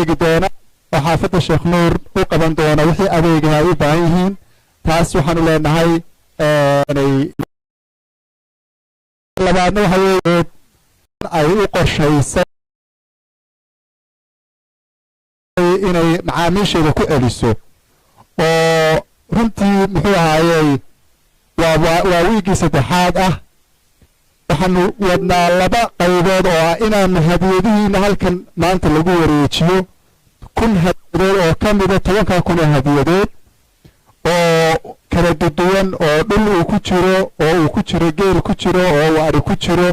adeegi doona oo xaafadda sheekh nuur u qaban doona wixii adeegaha ay u baahan yihiin taas waxaanu leenahay labaadna waxa weeye ay u qorshaysay inay macaamiisheeda ku celiso oo runtii muxuu ahaayey waa wiigii saddexaad ah waxaanu wadnaa laba qaybood oo ah inaanu hadiyadihiina halkan maanta lagu wareejiyo 1,000 hadiyadood oo ka mida 10,000 hadiyadood oo kala duwan oo dhul uu ku jiro oo uu ku jiro geel ku jiro oo uu ari ku jiro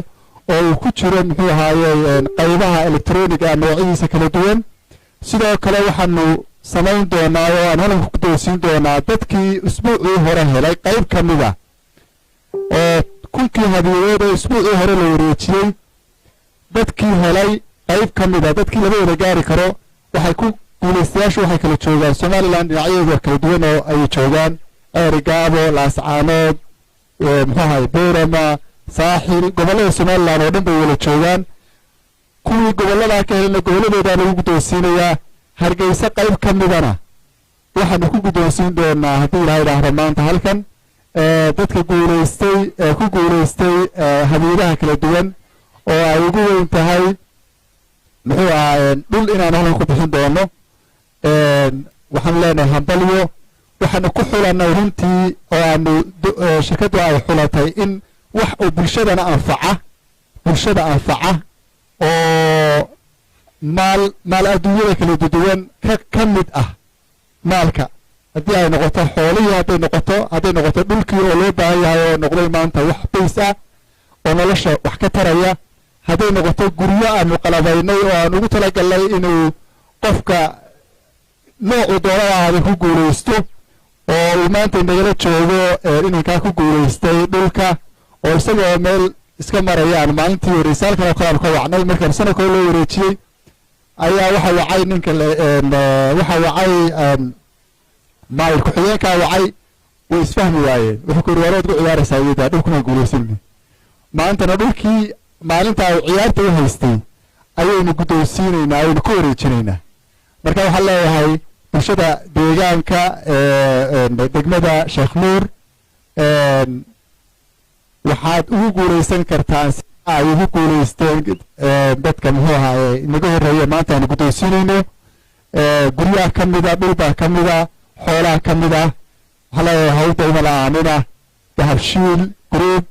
oo uu ku jiro muxuu ahaayey qaybaha elektroniga noocyadiisa kala duwan sidoo kale waxaanu samayn doonaa oo aan halkan ku doorsiin doonaa dadkii usbuucii hore helay qayb ka mida oo 1,000 hadiyadood oo usbuucii hore la wareejiyey dadkii helay qayb ka mida dadkii laga wada gaari karo waxay ku guulaystayaashu waxay kala joogaan Somaliland dhinacyada kala duwan oo ay joogaan Gaabo Laascaanood muxuu ahaayey Boorama Saaxil gobollada Somaliland oo dhan bay wada joogaan kuwii gobollada ka helna gobolladooda lagu guddoonsiinayaa Hargeysa qayb ka midana waxaanu ku guddoonsiin doonaa haddii ilaahay yidhaahdo maanta halkan dadka ku guulaystay hadiyadaha kala duwan oo ay ugu weyn tahay muxuu ahaayey dhul inaan halkan ku bixin doono waxaan leenahay hambalyo waxaanu ku xulanay runtii oo aanu shirkaddu ay xulatay in wax uu bulshada anfaca oo maal adduunyada kala duwan ka mid ah maalka haddii ay noqoto xoolihii hadday noqoto dhulkii oo loo baahan yahay oo noqday maanta wax bays ah oo nolosha wax ka taraya hadday noqoto guryo aanu qalabaynay oo aan ugu talagalnay inuu qofka noocu doonada ahaaday ku guulaysto oo uu maanta nagala joogo inankaa ku guulaystay dhulka oo isagoo meel iska marayaan maalintii horeysa halkan oo kale aan ka wacnay markaan sanadkoo loo wareejiyey ayaa waxa wacay ninka waxa wacay maayir ku-xigeenkaa wacay way isfahmi waayeen wuxuu ku yidhi warood ku ciyaaraysaa iyada dhulkuna guulaysanay maantana dhulkii maalinta uu ciyaarta u haystay ayaynu guddoonsiinaynaa ayaynu ku wareejinaynaa marka waxaan leeyahay bulshada deegaanka degmada Sheekh Nuur waxaad ugu guulaysan kartaan si ay ugu guulaysteen dadka muxuu ahaayey inaga horreeya maanta aanu guddoonsiinayno guryaha ka mida dhulbaa ka mida xoolaha ka mida waxaa leeyahay hawda imala aamina dahabshiil group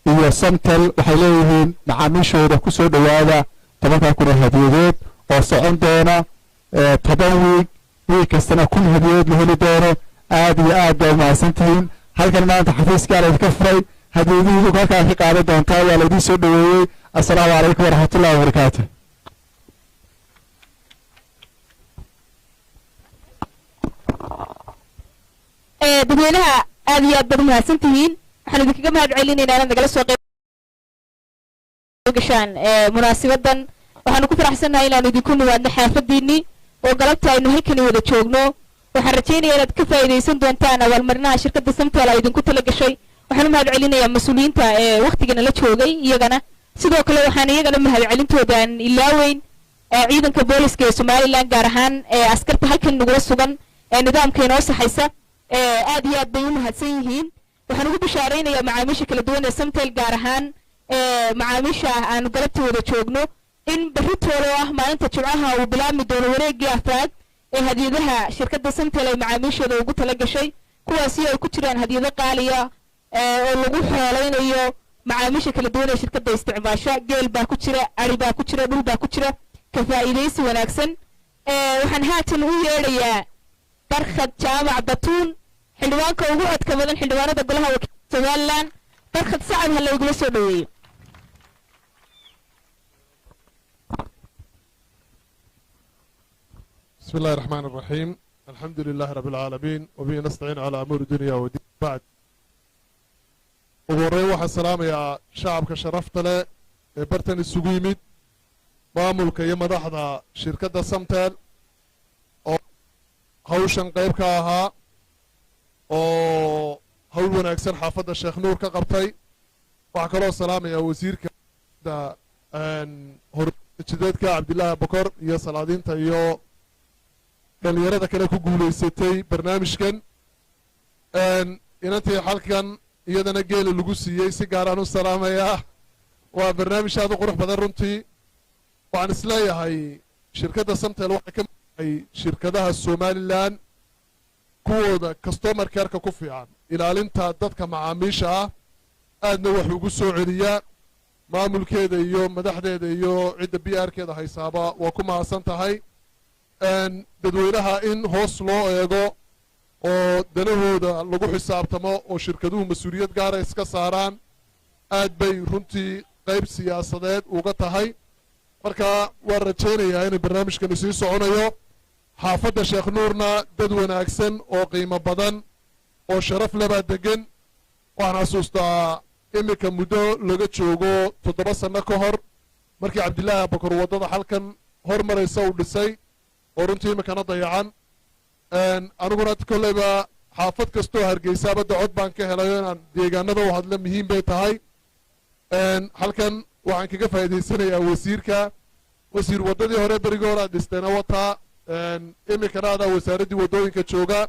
iyo Samtel waxay leeyihiin macaamiishooda ku soo dhowaada 10,000 hadiyadood oo socon doona 10 wiig kastana 1,000 hadiyadood la heli doono aad iyo aad bay mahadsantihiin halkan maanta xafiiska laydinka furay hadiyadihiidu halkaa ka qaadan doontaa waa laydin soo dhoweeyey assalaamu calaykum waraxmatullahi wabarakaatu dadweynaha aad iyo aad baad mahadsantihiin waxaan idinkaga mahad celinaynaa inaad nagala soo qayb gashaan munaasabadan waxaanu ku faraxsanahay inaanu idinku nimaadno xaafadiinii oo galabta aynu halkani wada joogno waxaan rajaynayaa inaad ka faa'iidaysan doontaan abaalmarinaha shirkadda Samtel ay idinku tala gashay waxaan mahad celinayaa mas'uuliyiinta waqtigana la joogay iyagana sidoo kale waxaan iyagana mahad celintooda aan ilaaweyn ciidanka booliska ee Somaliland gaar ahaan askarta halkan nagula sugan nidaamka inoo saxaysa aad iyo aad bay u mahadsan yihiin waxaan ugu bishaaraynayaa macaamiisha kala duwan ee Samtel gaar ahaan macaamiisha aanu galabta wada joogno in berri toolo ah maalinta Jimcaha uu bilaabmi doono wareegii afraad ee hadiyadaha shirkadda Samtel ay macaamiisheeda ugu tala gashay kuwaasi ay ku jiraan hadiyado qaaliya oo lagu xoolaynayo macaamiisha kala duwan ee shirkadda isticmaasha geel baa ku jira ari baa ku jira dhul baa ku jira ka faa'iidaysi wanaagsan waxaan haatan u yeedhayaa barkhad jaamac batuun xildhibaanka ugu codka badan xildhibaanada golaha wakiilada Somaliland barkhad sacad ha laygula soo dhoweeyo بسم الله الرحمن الرحيم الحمد لله رب العالمين وبه نستعين على أمور الدنيا والدين بعد ووري waxa salaamaya shacabka sharafta leh ee bartan isugu yimid maamulka iyo madaxda shirkadda Samtel oo hawshan qayb ka ahaa oo hawl wanaagsan xaafadda Sheekh Nuur ka qabtay waxa kaloo salaamaya wasiirka jidadka Cabdillah Bakar iyo salaadiinta iyo dhalinyarada kale ku guulaysatay barnaamijkan inantii halkan iyadana geela lagu siiyey si gaaraan u salaamayaa waa barnaamij aad u qurux badan runtii waxaan isleeyahay shirkadda samtel waxay ka mid tahay shirkadaha somalilan kuwooda customer careka ku fiican ilaalinta dadka macaamiisha ah aadna wax ugu soo celiyaa maamulkeeda iyo madaxdeeda iyo cidda b r keeda haysaaba waa ku mahadsan tahay dadweynaha in hoos loo eego oo danahooda lagu xisaabtamo oo shirkaduhu mas-uuliyad gaara iska saaraan aad bay runtii qayb siyaasadeed uga tahay marka waan rajaynayaa inuu barnaamijkani sii soconayo xaafadda sheekh nuurna dad wanaagsan oo qiimo badan oo sharaf lebaa degan waxaan xasuustaa iminka muddo laga joogo 7 sanno ka hor markii cabdillaahi abakar waddada halkan hormaraysa uu dhisay oo runtii iminkana dayacan aniguna kolleyba xaafad kastoo hargeysaaba dacod baan ka helayo inaan deegaanada u hadla muhiim bay tahay halkan waxaan kaga faa'iidaysanayaa wasiir waddadii hore berigii hore aad dhisteena wataa iminkana adaa wasaaraddii waddooyinka jooga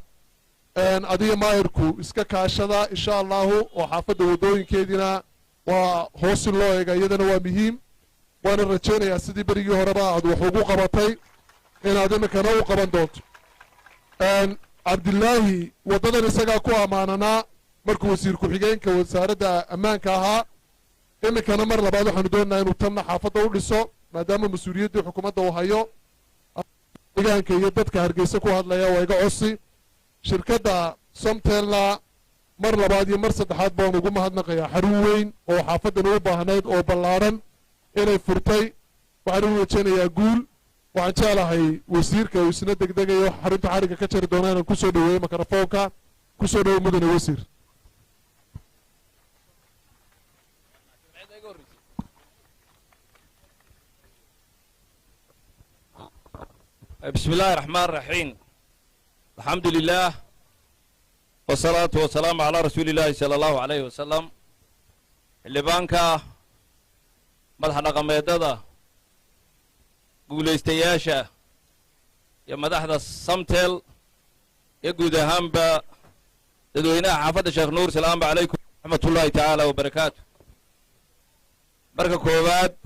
adiga maahirku iska kaashada insha allahu oo xaafadda waddooyinkeediina waa hoos in loo eega iyadana waa muhiim waana rajaynayaa sidii berigii horeba aad wax ugu qabatay inaad iminkana u qaban doonto cabdillaahi waddadan isagaa ku ammaananaa markuu wasiir ku-xigeenka wasaaradda ammaanka ahaa iminkana mar labaad waxaanu doonaynaa inuu tanna xaafadda u dhiso maadaama mas-uuliyaddii xukuumadda uu hayo deegaanka iyo dadka hargeysa ku hadlaya waa iga cosi shirkadda somtelna mar labaad iyo mar saddexaad baan ugu mahadnaqayaa xarun weyn oo xaafaddan u baahnayd oo ballaaran inay furtay waxaan u rajaynayaa guul waxaan jeclahay wasiirka uu isna degdegayo xarunta xarigga ka jari doona inaan kusoo dhaweeyo mikrofoonka kusoo dhawo mudane wasiir بسم الله الرحمن الرحيم الحمد لله والصلاة والسلام على رسول الله صلى الله عليه وسلم اللبانكا مدح نقميدادا قوليستياشا يا مدحدا الصمتل يا قودهامبا تدوينا حافظ الشيخ نور سلام عليكم ورحمة الله تعالى وبركاته بركة كوباد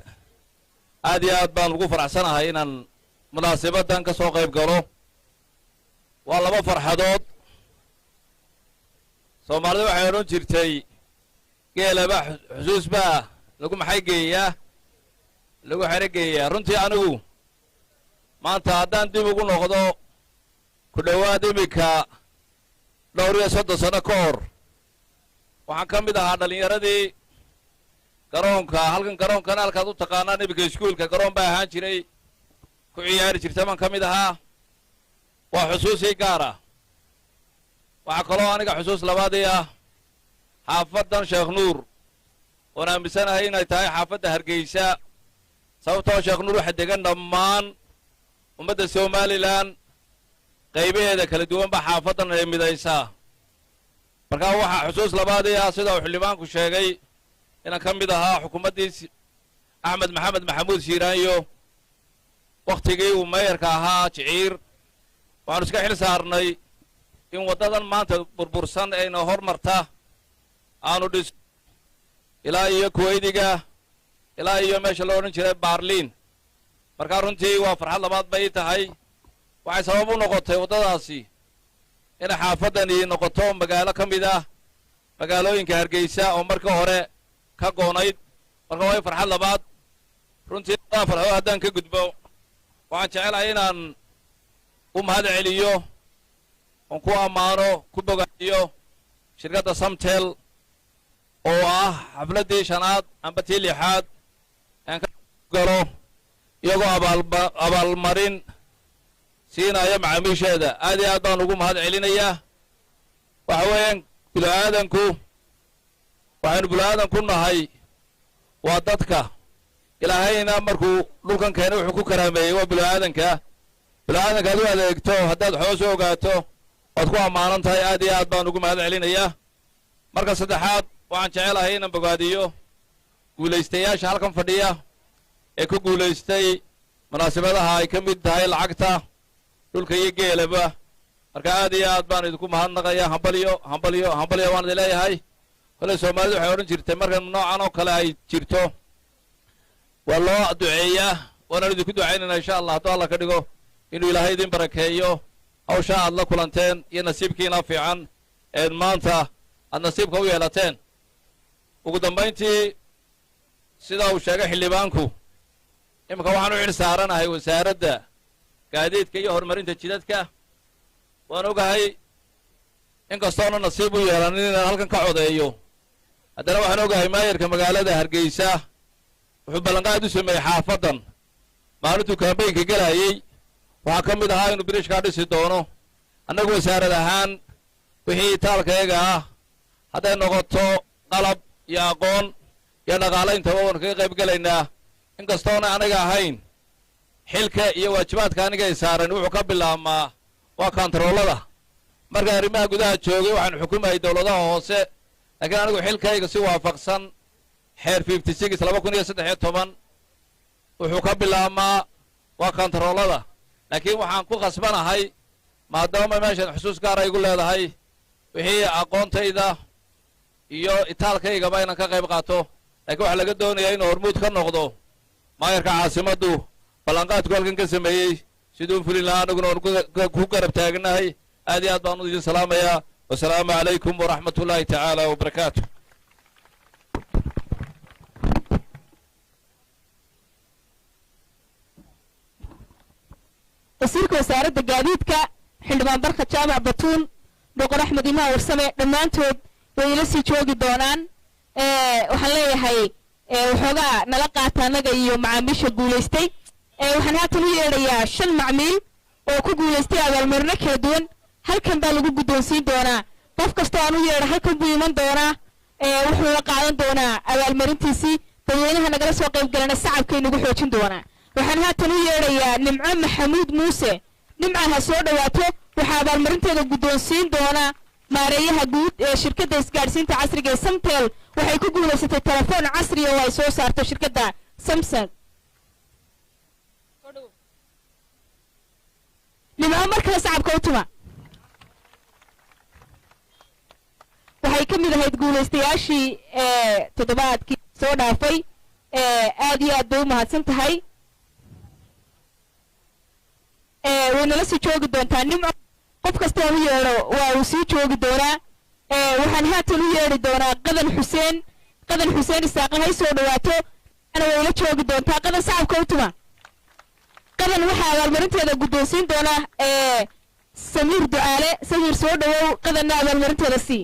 آدي بان الغفر عسانا هاينا munaasabadan ka soo qayb galo waa laba farxadood Soomaalida waxay oran jirtay geelaba xusuus baa lagu maxaygeeyaa lagu xarageeyaa runtii anigu maanta haddaan dib ugu noqdo ku dhawaad imika dhowr iyo 30 sano ka hor waxaan ka mid ahaa dhalinyaradii garoonka halkan garoonkan halkaad u taqaanaan imika iskuulka garoon baa ahaan jiray ku ciyaari jirta man ka mid ahaa waa xusuusii gaar ah waxaa kaloo aniga xusuus labaadii ah xaafaddan sheekh nuur oon aaminsanahay inay tahay xaafadda hargeysa sababtoo sheekh nuur waxa degan dhammaan ummadda somalilan qaybaheeda kala duwan baa xaafaddan ay midaysaa markaa waxaa xusuus labaadii ah sida uu xildhibaanku sheegay inaan ka mid ahaa xukuumaddii axmed maxamed maxamuud shiiraanyo waktigii uu meeyarka ahaa jiciir waxaanu iska xil saarnay in waddadan maanta burbursan ayna hormarta aanu dhis ilaa iyo kuweydiga ilaa iyo meesha loo odhan jiray baarliin markaa runtii waa farxad labaad bay tahay waxay sabab u noqotay waddadaasi inay xaafaddani noqoto magaalo ka mid ah magaalooyinka hargeysa oo marka hore ka goonayd marka way farxad labaad runtii farxo haddaan ka gudbo waxaan jecelahay inaan u mahad celiyo oon ku ammaano ku bogaadiyo shirkadda samtel oo ah xafladdii 5aad amba tii 6aad aan ka galo iyagoo abaalmarin siinaya macaamiisheeda aad iyo aad baan ugu mahad celinayaa waxa weeyaan waxaynu bulaadan ku nahay waa dadka ilaahayna markuu dhulkan keenay wuxuu ku karaameeyey waa bilaadanka aad u adeegto haddaad xoos u ogaato waad ku ammaanan tahay aad iyo aad baan ugu mahad celinayaa marka saddexaad waxaan jecelahay inaan bogaadiyo guulaystayaasha halkan fadhiya ee ku guulaystay munaasabadaha ay ka mid tahay lacagta dhulka iyo geelaba marka aad iyo aad baan idinku mahadnaqayaa hambalyo hambalyo hambalyo waan idin leeyahay kolay soomaalidu waxay odhan jirtay marka noocan oo kale ay jirto waa loo duceeyaa waanaan idinku ducaynayna insha allah hadduu alla ka dhigo inuu ilaahay idin barakeeyo hawsha aad la kulanteen iyo nasiibkiina fiican eed maanta aad nasiibka u yeelateen ugu dambayntii sida uu sheegay xildhibaanku iminka waxaan u xil saaranahay wasaaradda gaadiidka iyo horumarinta jidadka waan ogahay in kastoona nasiib u yeelanin inaan halkan ka codeeyo haddana waxaan ogahay maayarka magaalada hargeysa wuxuu ballanqaad u sameeyey xaafaddan maalintuu kambaynka gelayey waxaa ka mid ahaa inuu birishkaa dhisi doono annagu wasaarad ahaan wixii taalkayaga ah hadday noqoto qalab iyo aqoon iyo dhaqaalaintaba waanu kaga qayb gelaynaa in kastoona anaga ahayn xilka iyo waajibaadka aniga ay saaran wuxuu ka bilaabmaa waa kontaroolada marka arrimaha gudaha joogay waxaanu xukumayay dowladaha hoose laakiin anigu xilkayga si waafaqsan xeer 56 wuxuu ka bilaabmaa waa kontaroolada laakiin waxaan ku khasbanahay maadaama meeshan xusuus gaara igu leedahay wixii aqoontayda iyo itaalkaygaba inaan ka qayb qaato laakiin waxaa laga doonayaa inuu hormuud ka noqdo maayarka caasimaddu ballanqaadku halkan ka sameeyey siduu fulin lahaa anaguna waan ku garab taagnahay aad iyo aad baan idin salaamayaa wasalaamu calaykum waraxmat ullaahi tacaala wabarakaatu wasiirka wasaaradda gaadiidka xildhibaan barka jaamac batuun boqor axmed imaan warsame dhammaantood way ila sii joogi doonaan waxaan leeyahay waxoogaa nala qaata annaga iyo macaamiisha guulaystay waxaan haatan u yeedhayaa 5 macmiil oo ku guulaystay abaalmarino kala duwan halkan baa lagu guddoonsiin doonaa qof kastoo aan u yeedha halkan buu iman doonaa wuxuuna qaadan doonaa abaalmarintiisii dadweynaha nagala soo qayb galana sacabkay nagu xoojin doonaa waxaan haatan u yeedhayaa nimco maxamuud muuse nimca ha soo dhawaato waxaa abaalmarinteeda guddoonsiin doona maareeyaha guud ee shirkadda isgaadhsiinta casriga ee samtel waxay ku guulaysatay telefoon casri oo ay soo saarto shirkadda samsung nimco markale sacabka u tuma waxay ka mid ahayd guulaystayaashii toddobaadkii soo dhaafay aad iyo aad bay u mahadsan tahay way nala sii joogi doontaa nimco qof kasta u yeedho waa uu sii joogi doonaa waxaan haatan u yeedhi doonaa qadan xuseen isaaqe hay soo dhawaato ana way la joogi doontaa qadan sacabka u tuma qadan waxaa abaalmarinteeda guddoonsiin doona samiir ducaale samiir soo dhawow qadanna abaalmarinteeda sii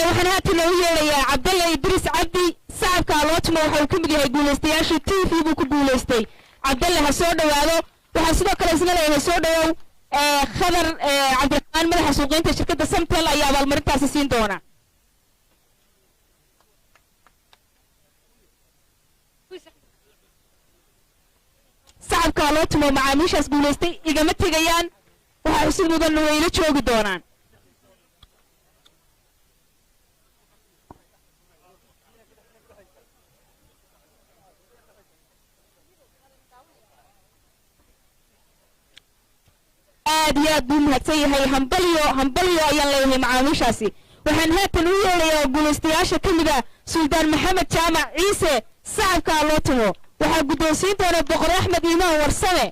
waxaan haatan u yeedhayaa cabdalle idriis cabdi sacabka alootuma waxa uu ka mid yahay guulaystayaashii tv buu ku guulaystay cabdalle ha soo dhawaado waxaan sidoo kale isna leeyahay soo dhawow khadar cabdiraxmaan madaxa suuqeynta shirkadda samtel ayaa abaalmarintaasi siin doona sacabka alootuma macaamiishaas guulaystay igama tegayaan waxaa xusid mudan way ila joogi doonaan aad iyo aad buu mahadsan yahay hambalyo ayaan leeyahay macaamiishaasi waxaan haatan u yeedhayaa guulaystayaasha ka mid ah suldaan maxamed jaamac ciise sacabka loo tumo waxaa guddoonsiin doona boqor axmed imaan warsame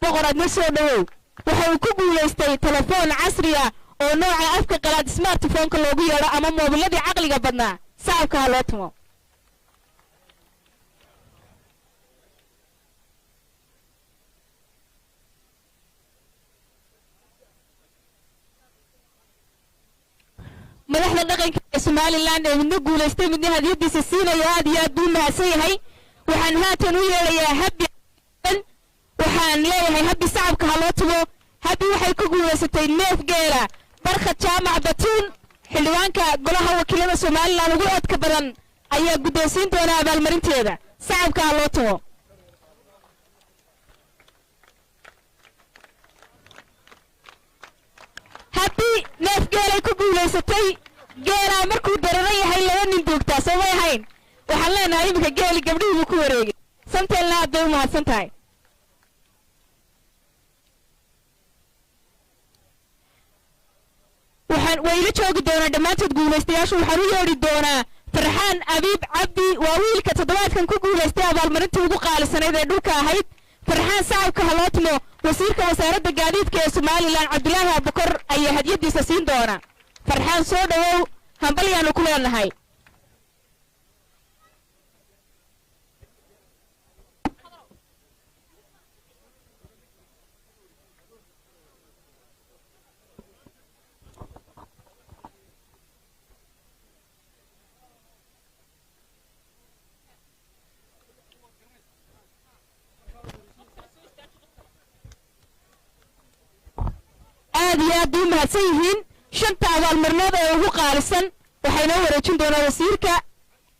boqor adna soo dhawow waxa uu ku guulaystay telefoon casri ah oo nooca afka qalaad smartphone-ka loogu yeedho ama moobiladii caqliga badnaa sacabka loo tumo madaxda dhaqanka ee somaliland ee midna guulaystay midna hadiyadiisa siinayo aad iyo aad buu mahadsan yahay waxaan haatan u yeedhayaa habbi waxaan leeyahay habbi sacabka ha loo tumo habbi waxay ku guulaysatay neef geela barkhad jaamac batuun xildhibaanka golaha wakiilada somalilan ugu codka badan ayaa guddoonsiin doona abaalmarinteeda sacabka ha loo tumo habbi neef geelay ku guulaysatay geelaa markuu dararan yahay laba nin duugtaa soo may ahayn waxaan leenahay iminka geeli gabdhihii buu ku wareegay samteelna aad bay u mahadsan tahay wayla joogi doonaa dhammaantood guulaystayaashu waxaan u yeedhi doonaa farxaan abiib cabdi waa wiilka toddobaadkan ku guulaystay abaalmarintii ugu qaalisanayd ee dhulka ahayd farxaan sacabka ha loo tumo wasiirka wasaaradda gaadiidka ee somalilan cabdulaahi abukar ayaa hadiyadiisa siin doona farxaan soo dhowow hambalyaanu ku leenahay aad iyo aad bay u mahadsan yihiin shanta abaalmarinood ee ugu qaalisan waxay noo wareejin doonaa wasiirka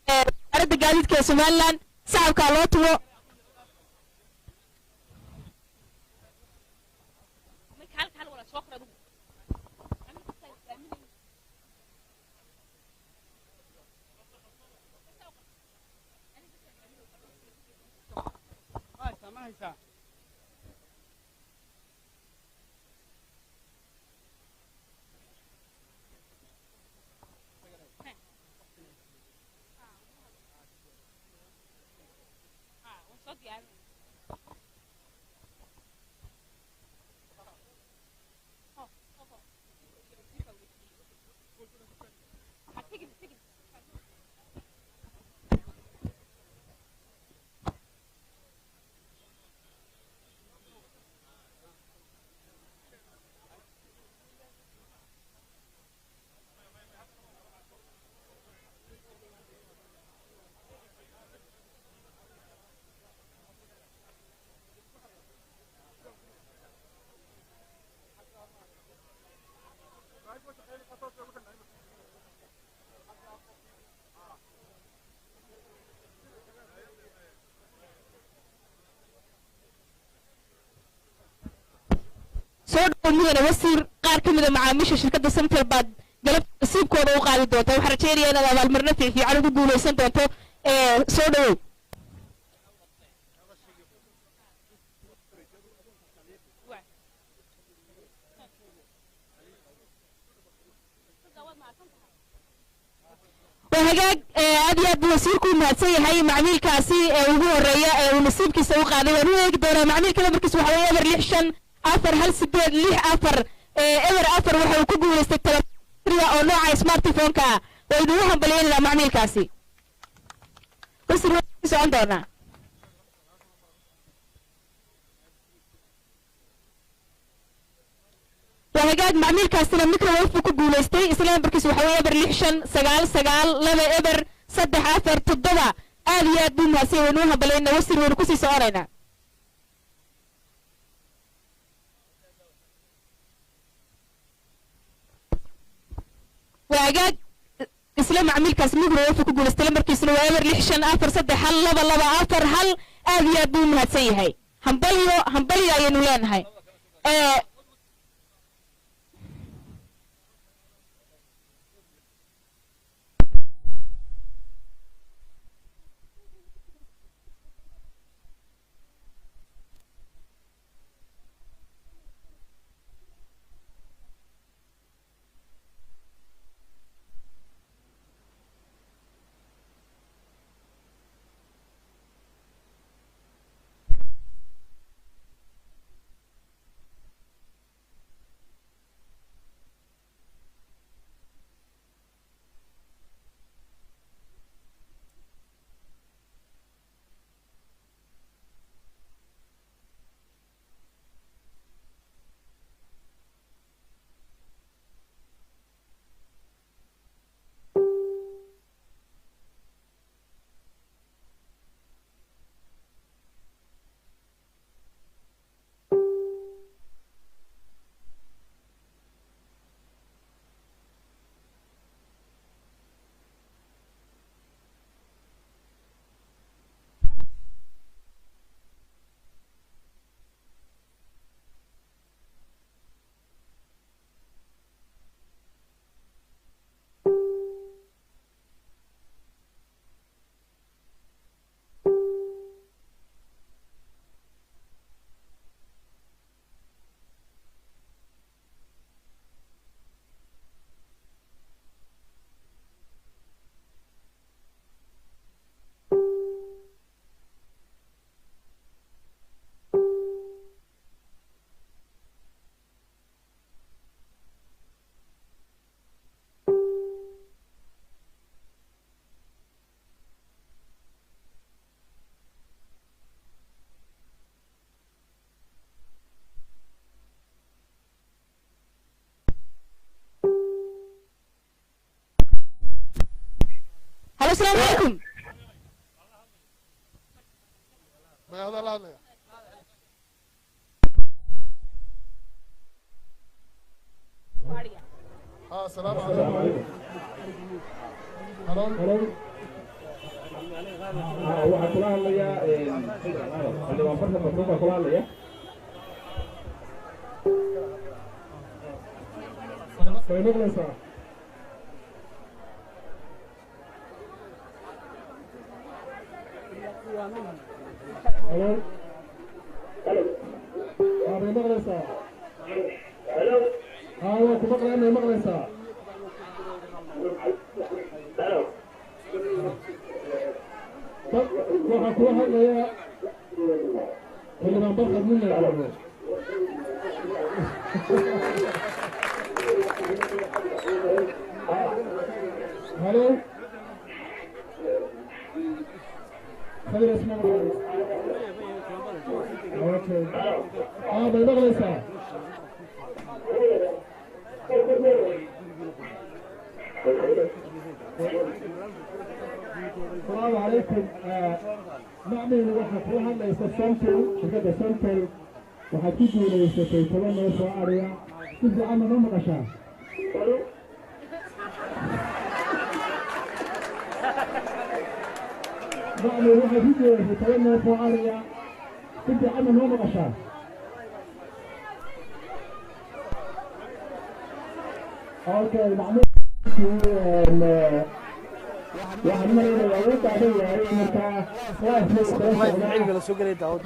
wasaaradda gaadiidka ee somalilan sacabkaa loo tumo soo dhow mudane wasiir qaar ka mida macaamiisha shirkadda samtel baad galabta nasiibkooda u qaadi doonta waxaan rajeynayaa inaad abaalmarino fiifiican ugu guulaysan doonto soo dhowow وهجاج أبي أبو وسيركم هتسيحي معميل كاسي وهو الرياء ونصيب كيس وقاضي ونويك دورة معميل كذا بركز وحوي أمر ليحشن أثر هل سبب ليه أثر أمر أثر وحوكوب ويستلم أو نوع سمارت فون كا ويدوهم بلين معميل كاسي بس الوقت عندنا وهجاج معميل كاستنا ميكروويف كوب ويستي إسلام بركز وحوي أمر ليحشن سجال لما أمر صدح أثر تضبع آليات بما سيونوها بلين وسر ونكسي سؤالنا وعجاج إسلام عميل كاسميك روف كقول استلم بركيس نوامر لحشان آفر صدق حل لبا آفر هل آذيات بوم هتسي هاي همبليو يا نولان هاي هذا لا لا السلام عليكم هلو waxaa kula hadlaya xildhibaan farka masruufa kula hadlaya way maqlaysaa halo way maqlaysaa waa ku maqlayaan way maqlaysaa waxaa kula hadlaya xildhibaan barkad nin la yidhaahdo halo khadir isma okay bay maqlaysaa السلام عليكم معمل waxaa kula hadlaysa Samtel shirkadda Samtel waxaad ku guuleysatay 10 neef oo ariya si fiican ma maqashaa معمل waxaad ku guuleysatay 10 neef oo ariya si fiican ma maqashaa okay معمل waxaan maleeyahay uu taagan yahay markaa cilmiga la soo galay daawad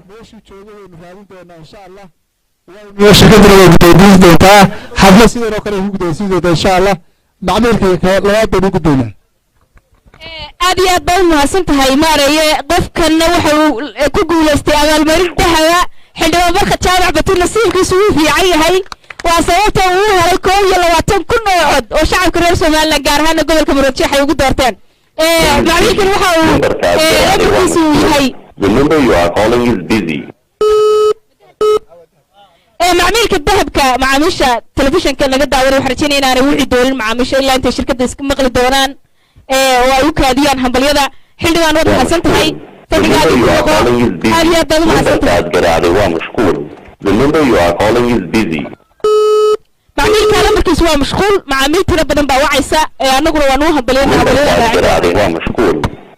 meeshii joogo waynu raadin doonaa insha allah waynu shirkadana way gudaydiin doontaa xafla sidoo kale ugu gudaysiin doontaa insha allah macmiilka labaad baan ugu doonaa aad iyo aad baa u mahadsan tahay maaraye qofkanna waxa uu ku guulaystay abaalmarin dahaba xildhibaan barka jaamac batuur nasiibkiisu wuu fiican yahay waa sababta uu helay 21 kun oo cod oo shacabka reer Soomaaliland gaar ahaan gobolka Murujeex ay ugu doorteen macmiilkan waxa uu adeegkiisu yahay The number you are calling is busy. macmiilka dahabka macaamiisha telefishinka laga daawaday waxaan rajaynayaa inaanay wixii doorin macaamiisha ilaa intay shirkadda iska maqli doonaan oo ay u kaadiyaan hambalyada xildhibaan waad mahadsan tahay The number you are calling is busy. aad iyo aad baad u mahadsan tahay The number you are calling is busy. macmiilka lambarkiisu waa mashquul macaamiil tiro badan baa wacaysa annaguna waan u hambalyeynaa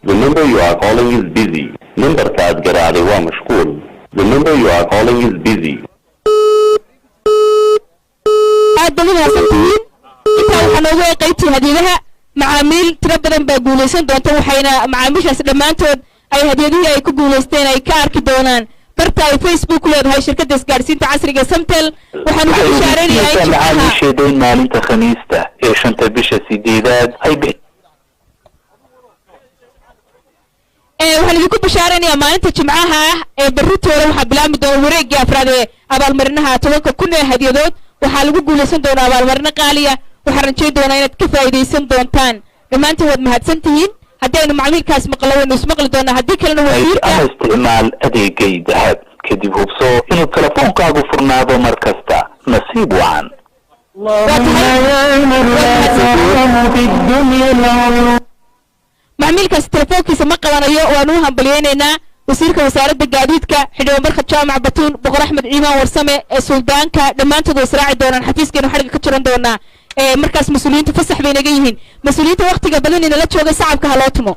The number you are calling is busy. Number kaad garaaday waa mashquul. The number you are calling is busy. aad baad u mahadsan tihiin intaa waxaa noogu qaybtii hadiyadaha macaamiil tiro badan baa guulaysan doonta waxayna macaamiishaas dhammaantood ay hadiyadihii ay ku guulaysteen ay ka arki doonaan barta ay Facebook leedahay shirkadda isgaarsiinta casriga Samtel waxaan ku ishaaraynayaa in macaamiisheedeen maalinta Khamiista ee 5 bisha 8aad ay waxaan idinku bishaaraynayaa maalinta Jimcaha ee berritooda waxaa bilaabmi doona wareegga afraad ee abaalmarinaha 10 kun ee hadiyadood waxaa lagu guulaysan doonaa abaalmarino qaaliya waxaan rajayn doonaa inaad ka faa'iidaysan doontaan dhammaantiin waad mahadsan tihiin haddaynu macmiilkaas maqlo waynu ismaqli doonaa haddii kalena wasiirka isticmaal adeegay dahab kadib hubso inuu telefoonkaagu furnaado mar kasta nasiib wacan macmiilkaas telefoonkiisa ma qabanayo waanu u hambalyeynaynaa wasiirka wasaaradda gaadiidka xildhibaan barka jaamac batuun boqor axmed ciimaan warsame ee suldaanka dhammaantood way israaci doonaan xafiiskeenu xadhiga ka jiran doonaa markaas mas-uuliyiinta fasax bay naga yihiin mas-uuliyiinta waqtiga badan inala jooga shacabka ha loo tumo